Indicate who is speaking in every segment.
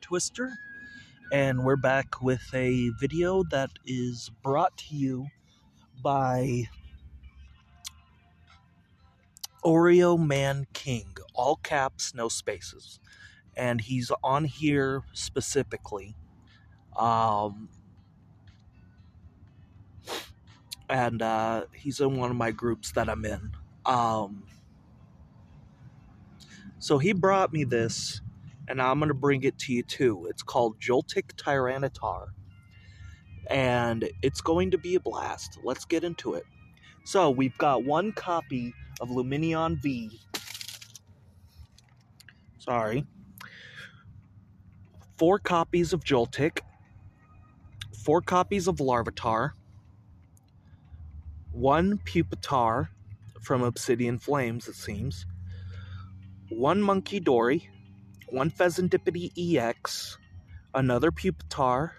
Speaker 1: Twister, and we're back with a video that is brought to you by OREOMANKING, all caps, no spaces, and he's on here specifically, and he's in one of my groups that I'm in. So he brought me this, and I'm going to bring it to you too. It's called Joltik Tyranitar, and it's going to be a blast. Let's get into it. So we've got one copy of Lumineon V. 4 copies of Joltik, 4 copies of Larvitar, 1 Pupitar from Obsidian Flames, it seems, 1 Munkidori, 1 Fezandipiti EX, another Pupitar,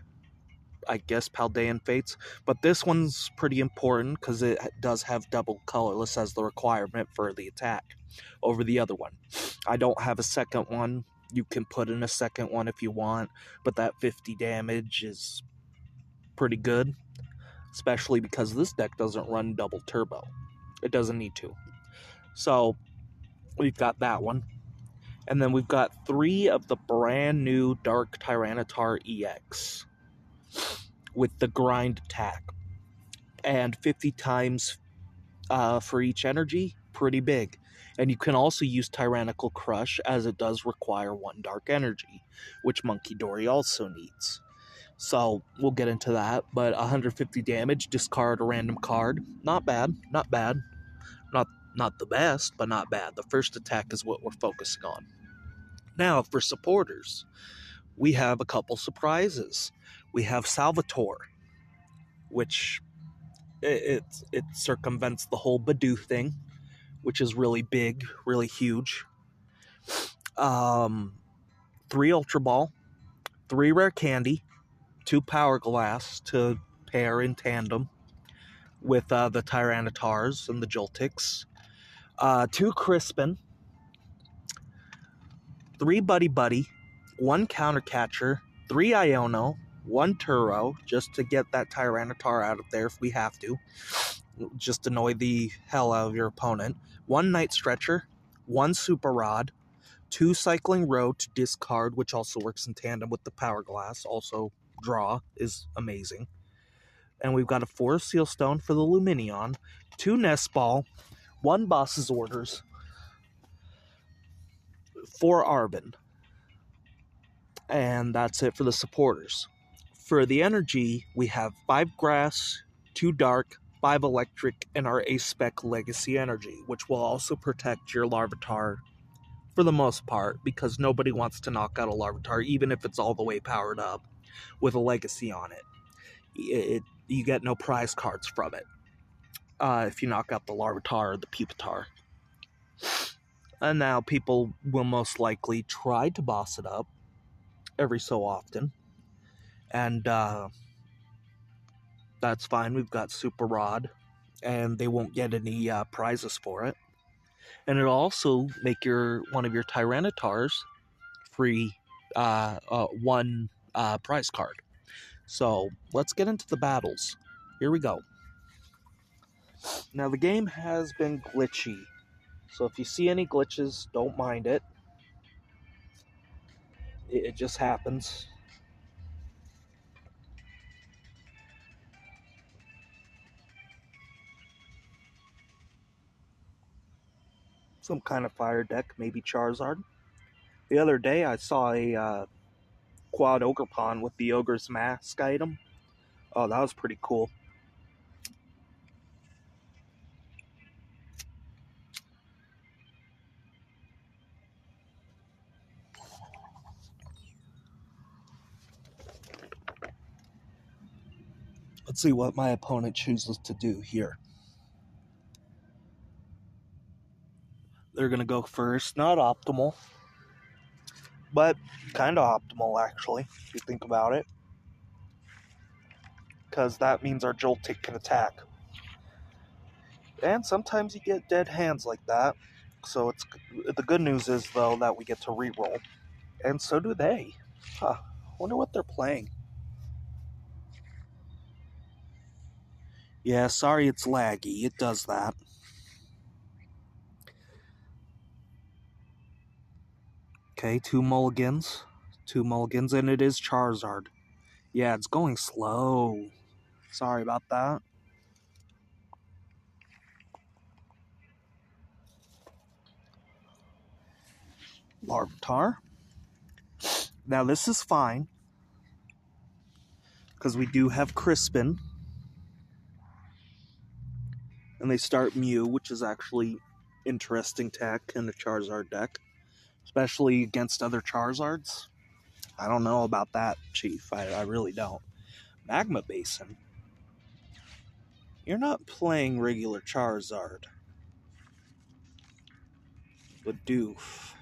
Speaker 1: I guess Paldean Fates, but this one's pretty important because it does have double colorless as the requirement for the attack over the other one. I don't have a second one. You can put in a second one if you want, but that 50 damage is pretty good, especially because this deck doesn't run double turbo. It doesn't need to. So we've got that one. And then we've got 3 of the brand new Dark Tyranitar EX with the grind attack. And 50 times for each energy, pretty big. And you can also use Tyrannical Crush, as it does require 1 dark energy, which Munkidori also needs. So we'll get into that, but 150 damage, discard a random card. Not bad, not bad. Not the best, but not bad. The first attack is what we're focusing on. Now, for supporters, we have a couple surprises. We have Salvatore, which it circumvents the whole Badoo thing, which is really big, really huge. 3 Ultra Ball, 3 Rare Candy, 2 Powerglass to pair in tandem with the Tyranitars and the Joltiks, 2 Crispin, 3 Buddy-Buddy, 1 Countercatcher, 3 Iono, 1 Turo, just to get that Tyranitar out of there if we have to. Just annoy the hell out of your opponent. 1 Night Stretcher, 1 Super Rod, 2 Cycling Road to discard, which also works in tandem with the Powerglass. Also, draw is amazing. And we've got a 4 Seal Stone for the Lumineon, 2 Nest Ball, 1 Boss's Orders, 4 Arven. And that's it for the supporters. For the energy, we have 5 Grass, 2 Dark, 5 Electric, and our A-Spec Legacy Energy, which will also protect your Larvitar for the most part, because nobody wants to knock out a Larvitar, even if it's all the way powered up with a Legacy on it. You get no prize cards from it if you knock out the Larvitar or the Pupitar. And now people will most likely try to boss it up every so often. And that's fine. We've got Super Rod, and they won't get any prizes for it. And it'll also make one of your Tyranitars free 1 prize card. So let's get into the battles. Here we go. Now the game has been glitchy, so if you see any glitches, don't mind it. It just happens. Some kind of fire deck, maybe Charizard. The other day I saw a quad Ogerpon with the Ogre's Mask item. Oh, that was pretty cool. Let's see what my opponent chooses to do here. They're going to go first. Not optimal, but kind of optimal, actually, if you think about it. Because that means our Joltik can attack. And sometimes you get dead hands like that. So the good news is, though, that we get to reroll. And so do they. Huh. Wonder what they're playing. Yeah, sorry it's laggy. It does that. Okay, 2 mulligans. 2 mulligans, and it is Charizard. Yeah, it's going slow. Sorry about that. Larvitar. Now this is fine, because we do have Crispin. And they start Mew, which is actually interesting tech in the Charizard deck. Especially against other Charizards. I don't know about that, Chief. I really don't. Magma Basin? You're not playing regular Charizard. But doof.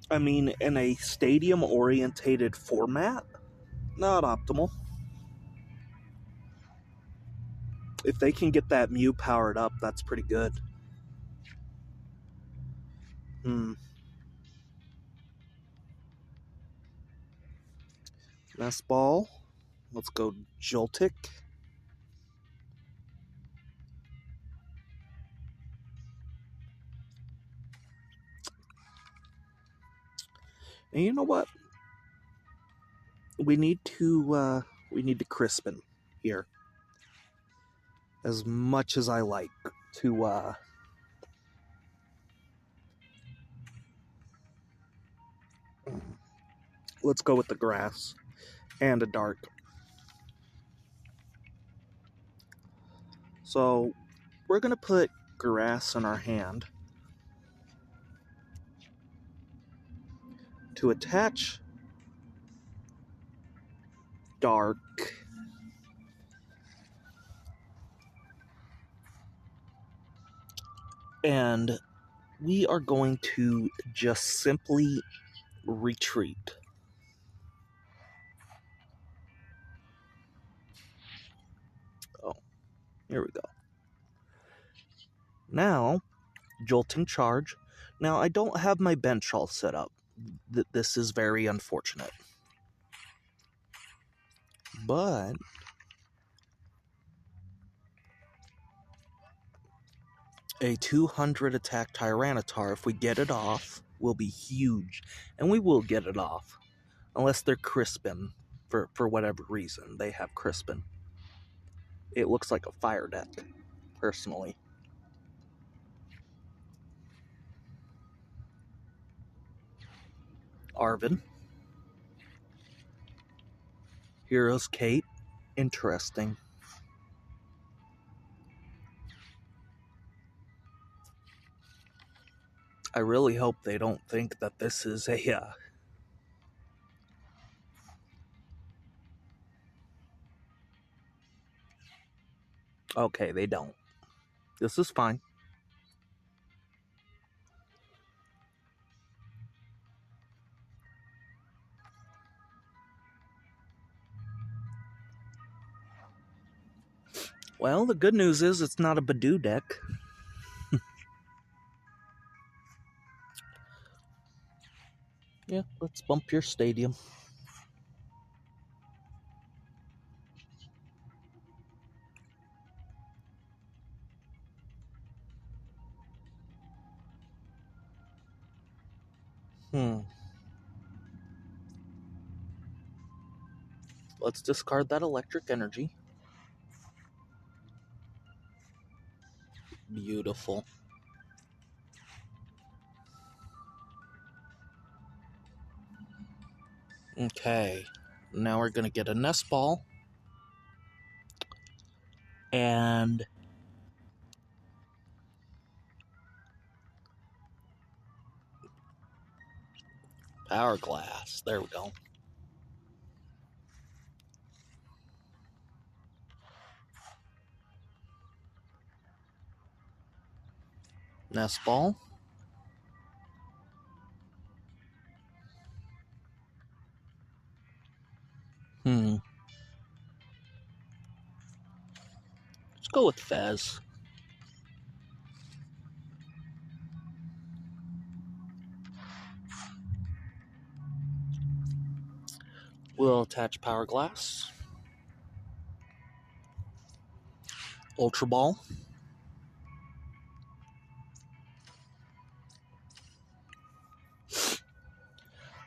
Speaker 1: I mean, in a stadium-orientated format, not optimal. If they can get that Mew powered up, that's pretty good. Nest Ball. Let's go Joltik. And you know what? We need to Crispin here. As much as I like to let's go with the grass and a dark. So we're gonna put grass in our hand to attach dark. And we are going to just simply retreat. Oh, here we go. Now, Jolting Charge. Now, I don't have my bench all set up. This is very unfortunate. But a 200 attack Tyranitar, if we get it off, will be huge. And we will get it off. Unless they're Crispin, for whatever reason. They have Crispin. It looks like a fire deck, personally. Arven. Heroes Kate. Interesting. I really hope they don't think that this is a okay, they don't. This is fine. Well, the good news is it's not a Badoo deck. Yeah, let's bump your stadium. Let's discard that electric energy. Beautiful. Okay, now we're gonna get a Nest Ball. And Powerglass. There we go. Nest Ball. Let's go with Fez. We'll attach Powerglass, Ultra Ball,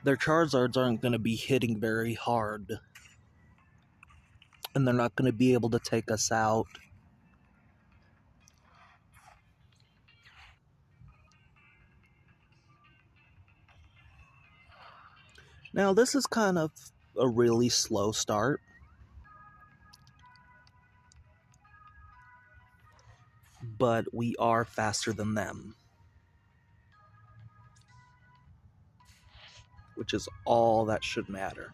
Speaker 1: their Charizards aren't going to be hitting very hard, and they're not going to be able to take us out. Now, this is kind of a really slow start, but we are faster than them, which is all that should matter.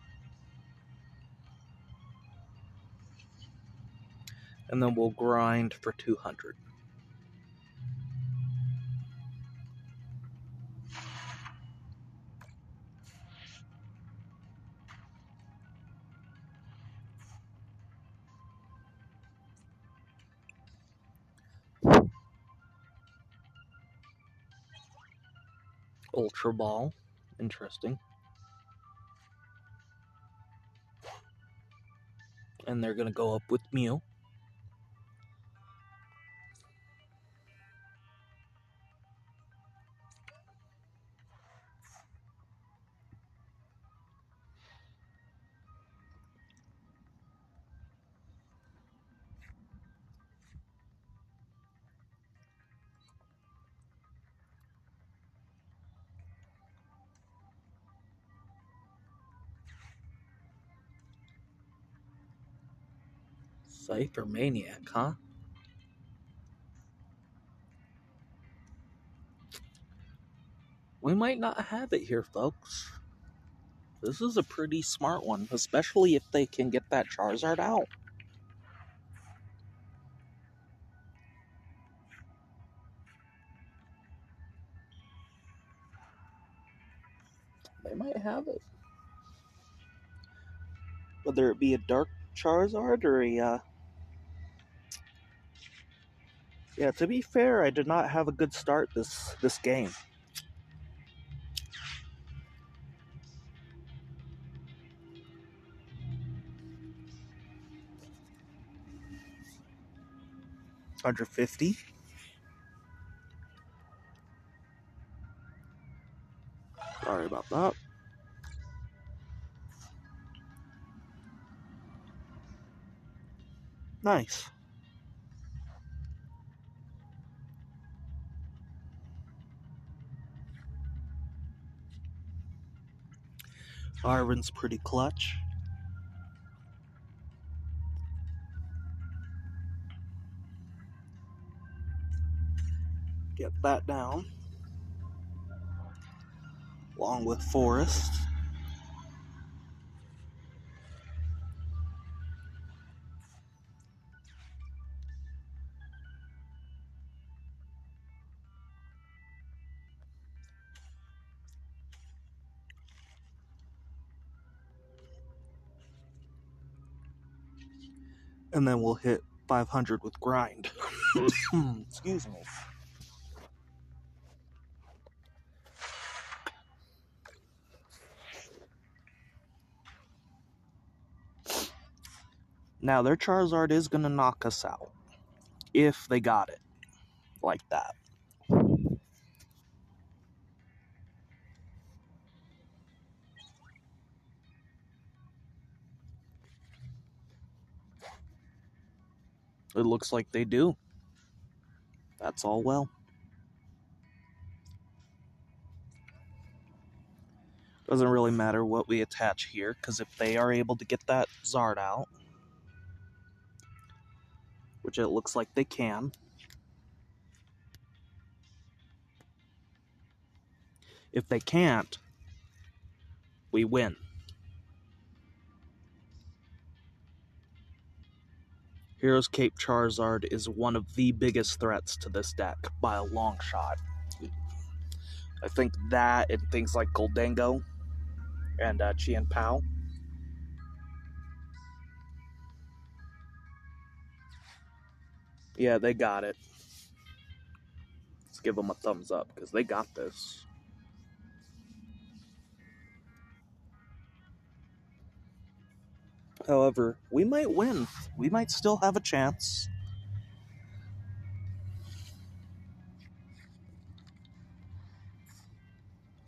Speaker 1: And then we'll grind for 200. Ultra Ball, interesting. And they're going to go up with Mew. Cypher Maniac, huh? We might not have it here, folks. This is a pretty smart one, especially if they can get that Charizard out. They might have it. Whether it be a Dark Charizard or a... Yeah, to be fair, I did not have a good start this game. $150. Sorry about that. Nice. Arven's pretty clutch. Get that down. Along with Forest. And then we'll hit 500 with grind. Excuse me. Now, their Charizard is going to knock us out. If they got it. Like that. It looks like they do. That's all well. Doesn't really matter what we attach here, because if they are able to get that Zard out, which it looks like they can, if they can't, we win. Heroes Cape Charizard is one of the biggest threats to this deck by a long shot. I think that and things like Goldango and Chien Pao. Yeah, they got it. Let's give them a thumbs up, because they got this. However, we might win. We might still have a chance.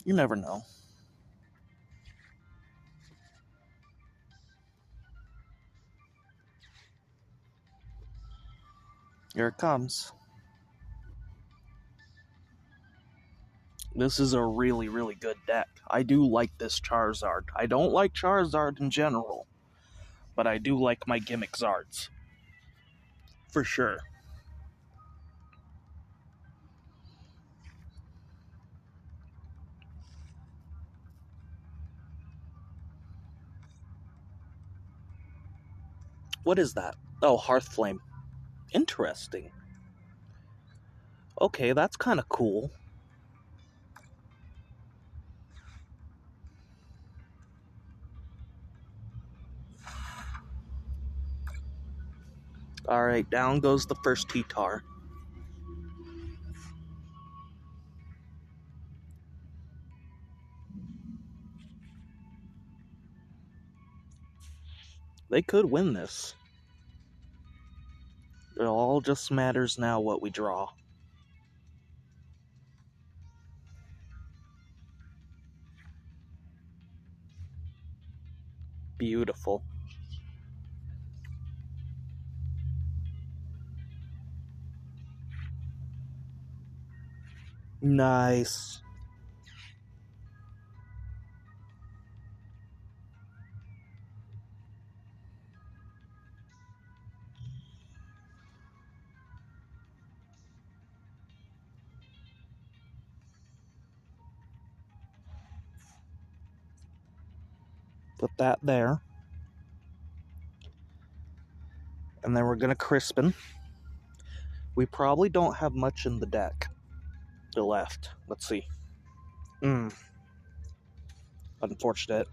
Speaker 1: You never know. Here it comes. This is a really, really good deck. I do like this Charizard. I don't like Charizard in general, but I do like my gimmick Zards. For sure. What is that? Oh, Hearthflame. Interesting. Okay, that's kind of cool. Alright, down goes the first T-Tar. They could win this. It all just matters now what we draw. Beautiful. Nice. Put that there. And then we're going to Crispin. We probably don't have much in the deck left. Let's see. Unfortunate.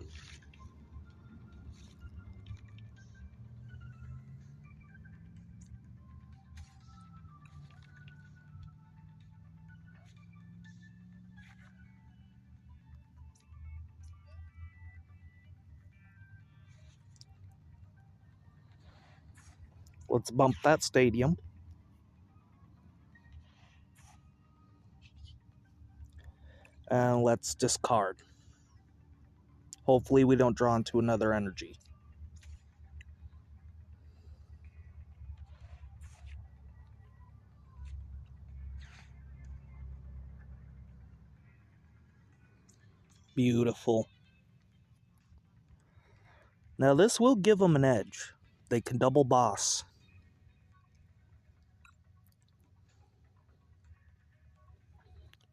Speaker 1: Let's bump that stadium. And let's discard. Hopefully we don't draw into another energy. Beautiful. Now this will give them an edge. They can double boss.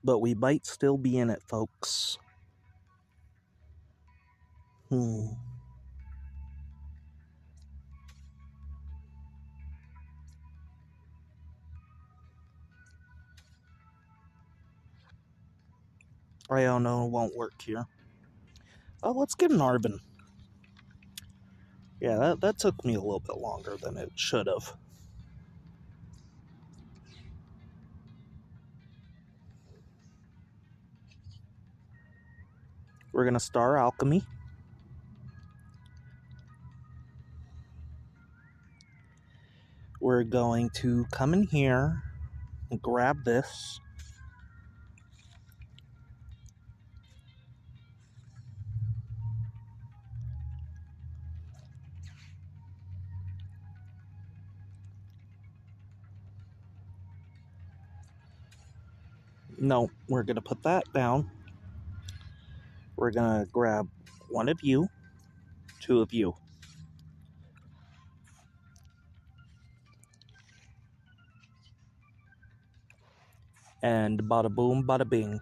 Speaker 1: But we might still be in it, folks. Iono won't work here. Oh, let's get an Arven. Yeah, that took me a little bit longer than it should have. We're going to Star Alchemy. We're going to come in here and grab this. No, we're going to put that down. We're going to grab one of you, two of you. And bada boom, bada bing.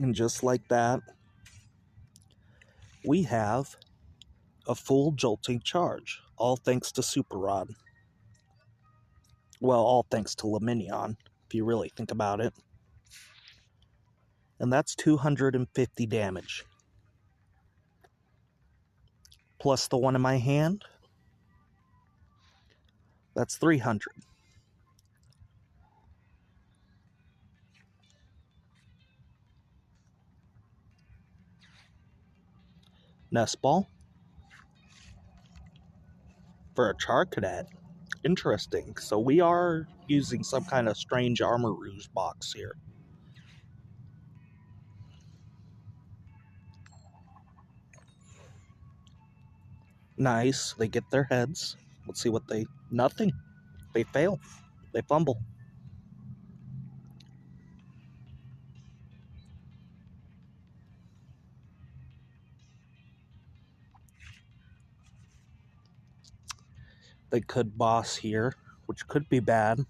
Speaker 1: And just like that, we have a full jolting charge. All thanks to Super Rod. Well, all thanks to Lumineon, if you really think about it. And that's 250 damage. Plus the one in my hand, that's 300. Nest Ball for a Char Cadet. Interesting. So we are using some kind of strange Armor Rouge box here. Nice. They get their heads. Let's see what they... Nothing. They fail. They fumble. They could boss here, which could be bad.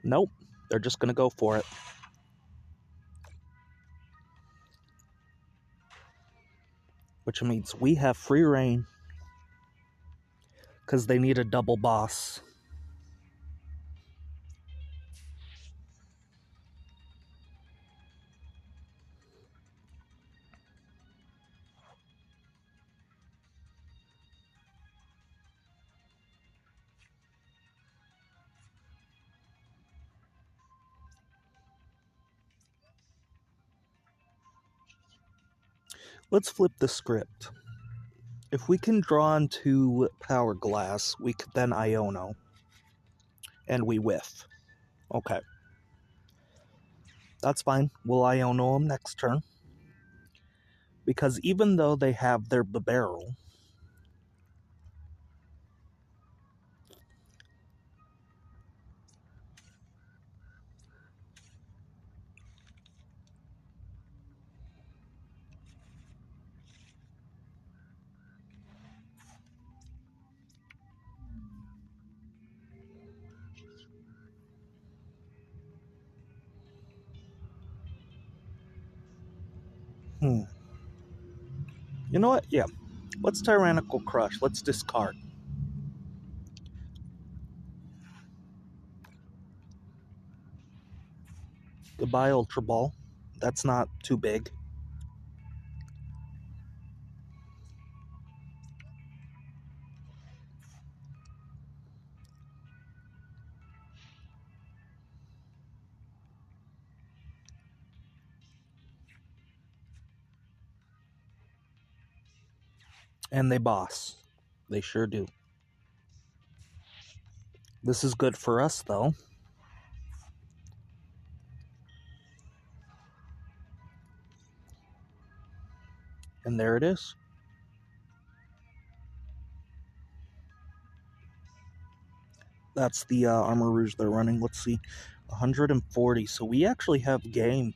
Speaker 1: Nope. They're just going to go for it. Which means we have free reign. Because they need a double boss. Let's flip the script. If we can draw into Powerglass, we could then Iono. And we whiff. Okay. That's fine. We'll Iono them next turn. Because even though they have their barrel, you know what? Yeah. Let's Tyrannical Crush. Let's discard. Goodbye, Ultra Ball. That's not too big. And they boss. They sure do. This is good for us, though. And there it is. That's the Armor Rouge they're running. Let's see. 140. So we actually have game.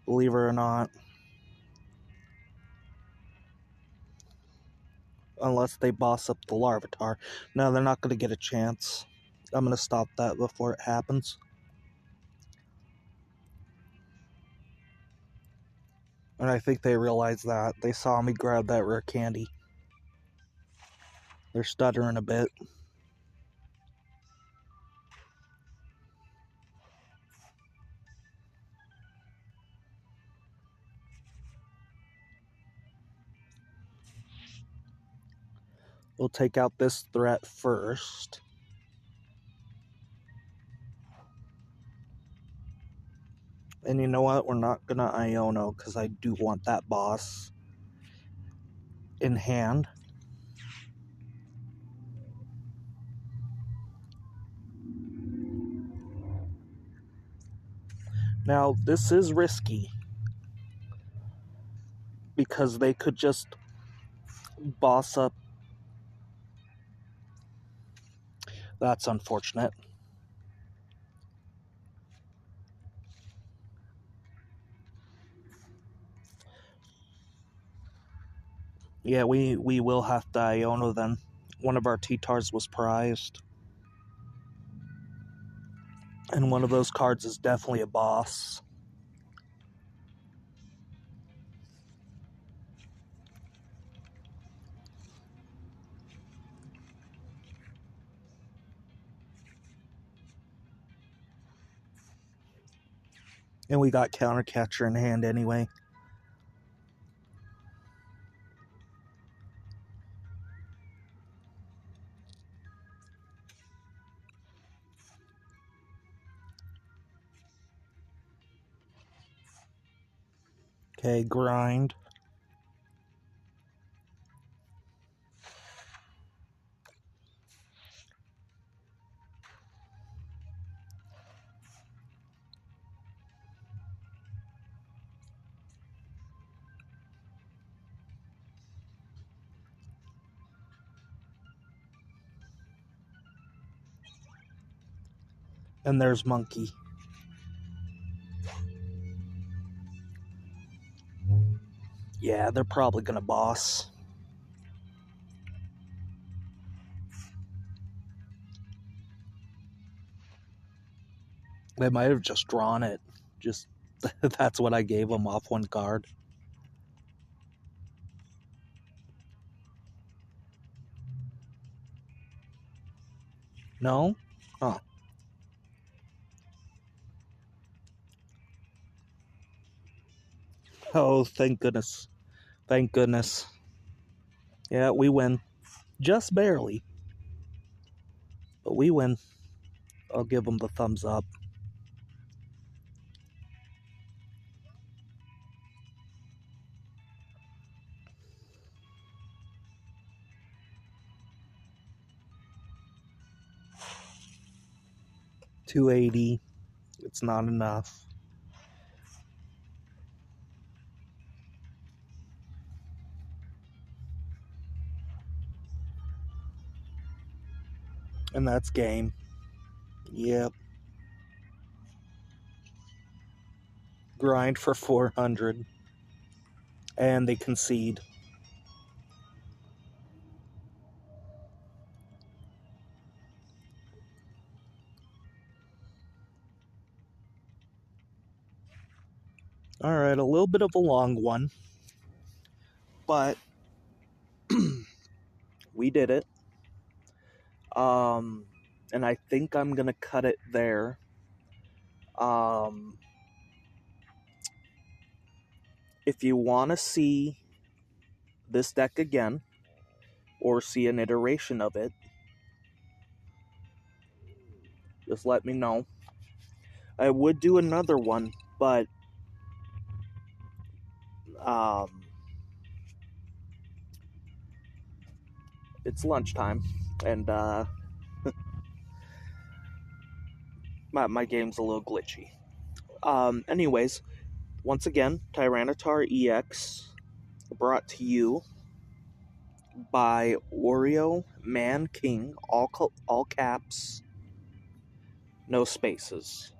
Speaker 1: Believe it or not. Unless they boss up the Larvitar. No, they're not going to get a chance. I'm going to stop that before it happens. And I think they realized that. They saw me grab that rare candy. They're stuttering a bit. We'll take out this threat first. And you know what? We're not going to Iono because I do want that boss in hand. Now, this is risky because they could just boss up. That's unfortunate. Yeah, we will have to Iono then. One of our T-Tars was prized. And one of those cards is definitely a boss. And we got Counter Catcher in hand anyway. Okay, grind. And there's Monkey. Yeah, they're probably gonna boss. They might have just drawn it. Just that's what I gave them off one card. No? Huh. Oh, thank goodness. Thank goodness. Yeah, we win. Just barely. But we win. I'll give them the thumbs up. $280. It's not enough. And that's game. Yep. Grind for 400. And they concede. Alright, a little bit of a long one. But we did it. And I think I'm gonna cut it there. If you want to see this deck again, or see an iteration of it, just let me know. I would do another one, but it's lunchtime, and my game's a little glitchy. Anyways, once again, Tyranitar EX, brought to you by OREOMANKING, all caps, no spaces.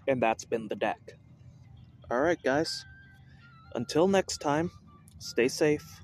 Speaker 1: And that's been the deck. Alright, guys. Until next time, stay safe.